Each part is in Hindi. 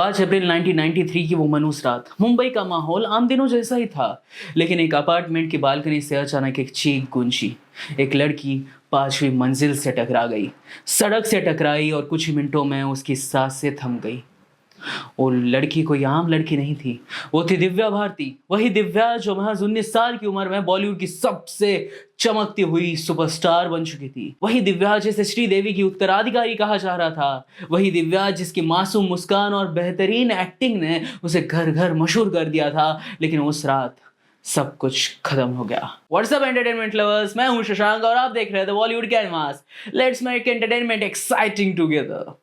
5 अप्रैल 1993 की वो मनहूस रात। मुंबई का माहौल आम दिनों जैसा ही था, लेकिन एक अपार्टमेंट की बालकनी से अचानक एक चीख गूंजी। एक लड़की 5वीं मंजिल से टकरा गई, सड़क से टकराई और कुछ ही मिनटों में उसकी सांसें थम गई। वो लड़की कोई आम लड़की नहीं थी, वो थी दिव्या भारती। वही दिव्या जो महज 19 साल की उम्र में बॉलीवुड की सबसे चमकती हुई सुपरस्टार बन चुकी थी। वही दिव्या जिसे श्रीदेवी की उत्तराधिकारी कहा जा रहा था। वही दिव्या जिसकी मासूम मुस्कान और बेहतरीन एक्टिंग ने उसे घर घर मशहूर कर दिया था। लेकिन उस रात सब कुछ खत्म हो गया। व्हाट्सअप एंटरटेनमेंट लवर्स, मैं हूं शशांक और आप देख रहे थे Bollywood canvas. Let's make entertainment exciting together.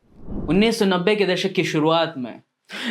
1990 के दशक की शुरुआत में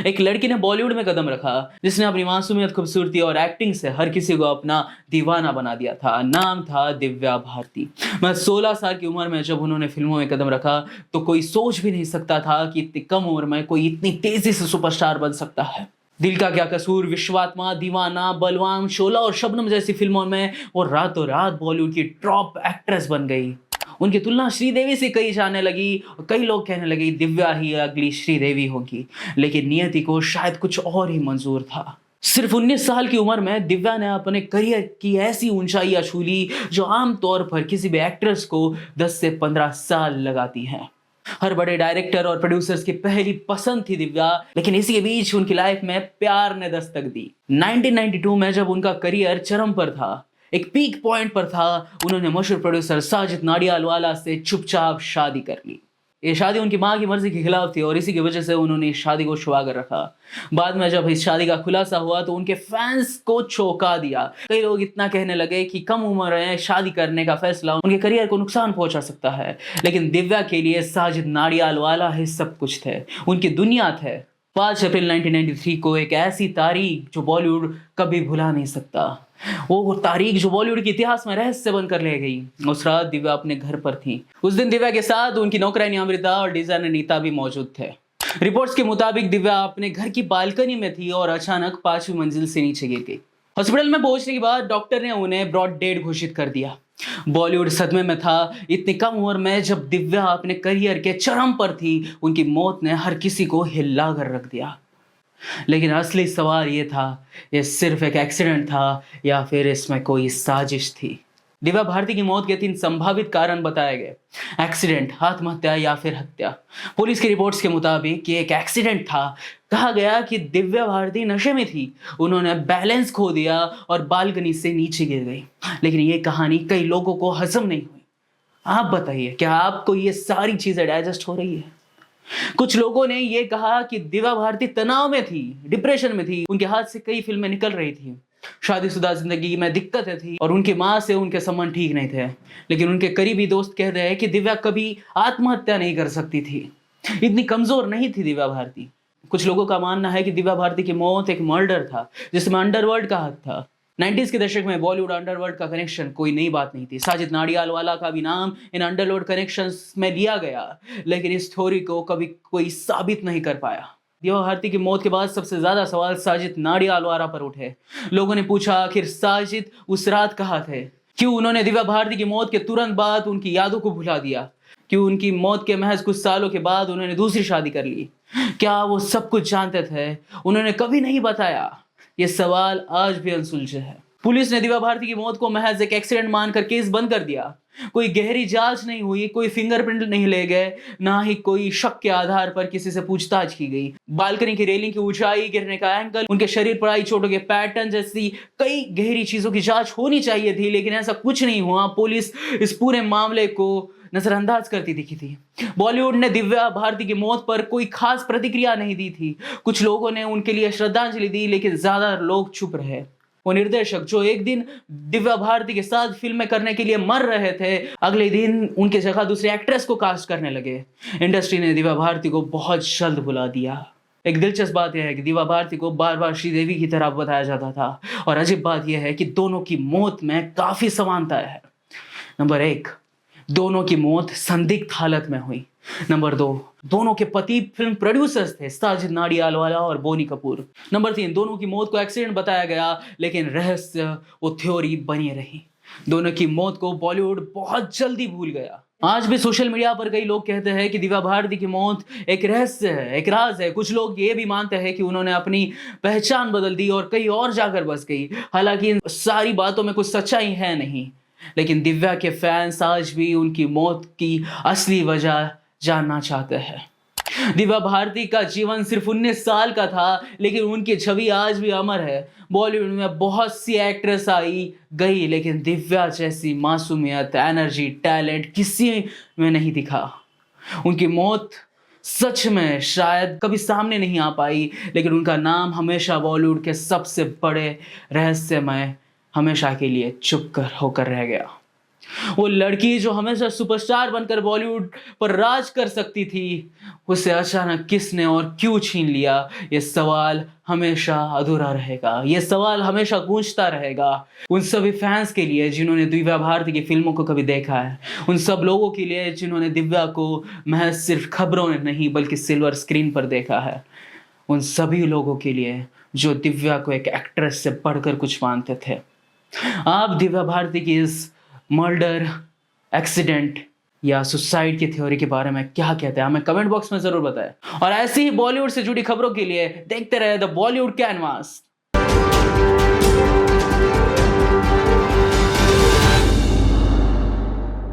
एक लड़की ने बॉलीवुड में कदम रखा, जिसने अपनी मासूमियत, खूबसूरती और एक्टिंग से हर किसी को अपना दीवाना बना दिया था। नाम था दिव्या भारती। मैं 16 साल की उम्र में जब उन्होंने फिल्मों में कदम रखा तो कोई सोच भी नहीं सकता था कि इतनी कम उम्र में कोई इतनी तेजी से सुपरस्टार बन सकता है। दिल का क्या कसूर, विश्वात्मा, दीवाना, बलवान, शोला और शबनम जैसी फिल्मों में वो रातों रात बॉलीवुड की टॉप एक्ट्रेस बन गई। उनकी तुलना श्रीदेवी से कई जाने लगी और कई लोग कहने लगे दिव्या ही अगली श्रीदेवी होगी। लेकिन नियति को शायद कुछ और ही मंजूर था। सिर्फ 19 साल की उम्र में दिव्या ने अपने करियर की ऐसी ऊंचाइयां छू ली जो आमतौर पर किसी भी एक्ट्रेस को 10 से 15 साल लगाती हैं। हर बड़े डायरेक्टर और प्रोड्यूसर्स की पहली पसंद थी दिव्या, लेकिन इसी के बीच उनकी लाइफ में प्यार ने दस्तक दी। 1992 में जब उनका करियर चरम पर था, एक पीक पॉइंट पर था, उन्होंने मशहूर प्रोड्यूसर साजिद नाडियाडवाला से चुपचाप शादी कर ली। ये शादी उनकी मां की मर्जी के खिलाफ थी और इसी की वजह से उन्होंने इस शादी को छुपा कर रखा। बाद में जब इस शादी का खुलासा हुआ तो उनके फैंस को चौंका दिया। कई लोग इतना कहने लगे कि कम उम्र में शादी करने का फैसला उनके करियर को नुकसान पहुंचा सकता है। लेकिन दिव्या के लिए साजिद नाडियाडवाला ही सब कुछ थे, उनकी दुनिया थे। 5 अप्रैल 1993 को एक ऐसी तारीख जो बॉलीवुड कभी भुला नहीं सकता, वो तारीख जो बॉलीवुड के इतिहास में रहस्य बनकर रह गई। उस रात दिव्या अपने घर पर थी। उस दिन दिव्या के साथ उनकी नौकरानी अमृता और डिजाइनर नीता भी मौजूद थे। रिपोर्ट्स के मुताबिक दिव्या अपने घर की बालकनी में थी और अचानक 5वीं मंजिल से नीचे गिर गई। हॉस्पिटल में पहुंचने के बाद डॉक्टर ने उन्हें ब्रॉड डेड घोषित कर दिया। बॉलीवुड सदमे में था। इतनी कम उम्र में जब दिव्या अपने करियर के चरम पर थी, उनकी मौत ने हर किसी को हिला कर रख दिया। लेकिन असली सवाल ये था, ये सिर्फ एक एक्सीडेंट था या फिर इसमें कोई साजिश थी। दिव्या भारती की मौत के 3 संभावित कारण बताए गए: एक्सीडेंट, आत्महत्या या फिर हत्या। पुलिस की रिपोर्ट्स के मुताबिक ये एक एक्सीडेंट था। कहा गया कि दिव्या भारती नशे में थी, उन्होंने बैलेंस खो दिया और बालकनी से नीचे गिर गई। लेकिन ये कहानी कई लोगों को हजम नहीं हुई। आप बताइए, क्या आपको ये सारी चीजें डाइजेस्ट हो रही है? कुछ लोगों ने ये कहा कि दिव्या भारती तनाव में थी, डिप्रेशन में थी, उनके हाथ से कई फिल्में निकल रही थी, शादीशुदा जिंदगी में दिक्कतें थी और उनकी मां से उनके संबंध ठीक नहीं थे। लेकिन उनके करीबी दोस्त कहते हैं कि दिव्या कभी आत्महत्या नहीं कर सकती थी, इतनी कमजोर नहीं थी दिव्या भारती। कुछ लोगों का मानना है कि दिव्या भारती की मौत एक मर्डर था जिसमें अंडरवर्ल्ड का हाथ था। 90s के दशक में बॉलीवुड अंडरवर्ल्ड का कनेक्शन कोई नई बात नहीं थी। साजिद नाडियाडवाला का भी नाम इन अंडरवर्ल्ड कनेक्शंस में लिया गया, लेकिन इस थ्योरी को कभी कोई साबित नहीं कर पाया। दिव्या भारती की मौत के बाद सबसे ज्यादा सवाल साजिद नाडियाडवाला पर उठे। लोगों ने पूछा, आखिर साजिद उस रात कहाँ थे? क्यों उन्होंने दिव्या भारती की मौत के तुरंत बाद उनकी यादों को भुला दिया? क्यों उनकी मौत के महज कुछ सालों के बाद उन्होंने दूसरी शादी कर ली? क्या वो सब कुछ जानते थे? उन्होंने कभी नहीं बताया। ये सवाल आज भी अनसुलझे है। पुलिस ने दिव्या भारती की मौत को महज एक एक्सीडेंट मानकर केस बंद कर दिया। कोई गहरी जांच नहीं हुई, कोई फिंगरप्रिंट नहीं ले गए, ना ही कोई शक के आधार पर किसी से पूछताछ की गई। बालकनी की रेलिंग की ऊंचाई, गिरने का एंगल, उनके शरीर पर आई चोटों के पैटर्न जैसी कई गहरी चीजों की जांच होनी चाहिए थी, लेकिन ऐसा कुछ नहीं हुआ। पुलिस इस पूरे मामले को नजरअंदाज करती दिखी थी। बॉलीवुड ने दिव्या भारती की मौत पर कोई खास प्रतिक्रिया नहीं दी थी। कुछ लोगों ने उनके लिए श्रद्धांजलि दी, लेकिन ज्यादा लोग चुप रहे। वो निर्देशक जो एक दिन दिव्या भारती के साथ फिल्में करने के लिए मर रहे थे, अगले दिन उनके जगह दूसरी एक्ट्रेस को कास्ट करने लगे। इंडस्ट्री ने दिव्या भारती को बहुत जल्द भुला दिया। एक दिलचस्प बात यह है कि दिव्या भारती को बार बार श्रीदेवी की तरह बताया जाता था, और अजीब बात यह है कि दोनों की मौत में काफी समानता है। नंबर 1, दोनों की मौत संदिग्ध हालत में हुई। नंबर 2, दोनों के पति फिल्म प्रोड्यूसर्स थे, साजिद नाडियाडवाला और बोनी कपूर। नंबर 3, दोनों की मौत को एक्सीडेंट बताया गया, लेकिन रहस्य वो थ्योरी बनी रही। दोनों की मौत को बॉलीवुड बहुत जल्दी भूल गया। आज भी सोशल मीडिया पर कई लोग कहते हैं कि दिव्या भारती की मौत एक रहस्य है, एक राज है। कुछ लोग ये भी मानते हैं कि उन्होंने अपनी पहचान बदल दी और कहीं और जाकर बस गई। हालांकि इन सारी बातों में कुछ सच्चाई है नहीं, लेकिन दिव्या के फैंस आज भी उनकी मौत की असली वजह जानना चाहते हैं। दिव्या भारती का जीवन सिर्फ 19 साल का था, लेकिन उनकी छवि आज भी अमर है। बॉलीवुड में बहुत सी एक्ट्रेस आई गई, लेकिन दिव्या जैसी मासूमियत, एनर्जी, टैलेंट किसी में नहीं दिखा। उनकी मौत सच में शायद कभी सामने नहीं आ पाई, लेकिन उनका नाम हमेशा बॉलीवुड के सबसे बड़े रहस्यमय हमेशा के लिए चुप कर होकर रह गया। वो लड़की जो हमेशा सुपरस्टार बनकर बॉलीवुड पर राज कर सकती थी, उसे अचानक किसने और क्यों छीन लिया, ये सवाल हमेशा अधूरा रहेगा। ये सवाल हमेशा गूंजता रहेगा उन सभी फैंस के लिए जिन्होंने दिव्या भारती की फिल्मों को कभी देखा है, उन सब लोगों के लिए जिन्होंने दिव्या को महज सिर्फ खबरों में नहीं बल्कि सिल्वर स्क्रीन पर देखा है, उन सभी लोगों के लिए जो दिव्या को एक एक्ट्रेस से बढ़कर कुछ मानते थे। आप दिव्या भारती की इस मर्डर, एक्सीडेंट या सुसाइड की थ्योरी के बारे में क्या कहते हैं, हमें कमेंट बॉक्स में जरूर बताएं। और ऐसी ही बॉलीवुड से जुड़ी खबरों के लिए देखते रहे द बॉलीवुड कैनवास।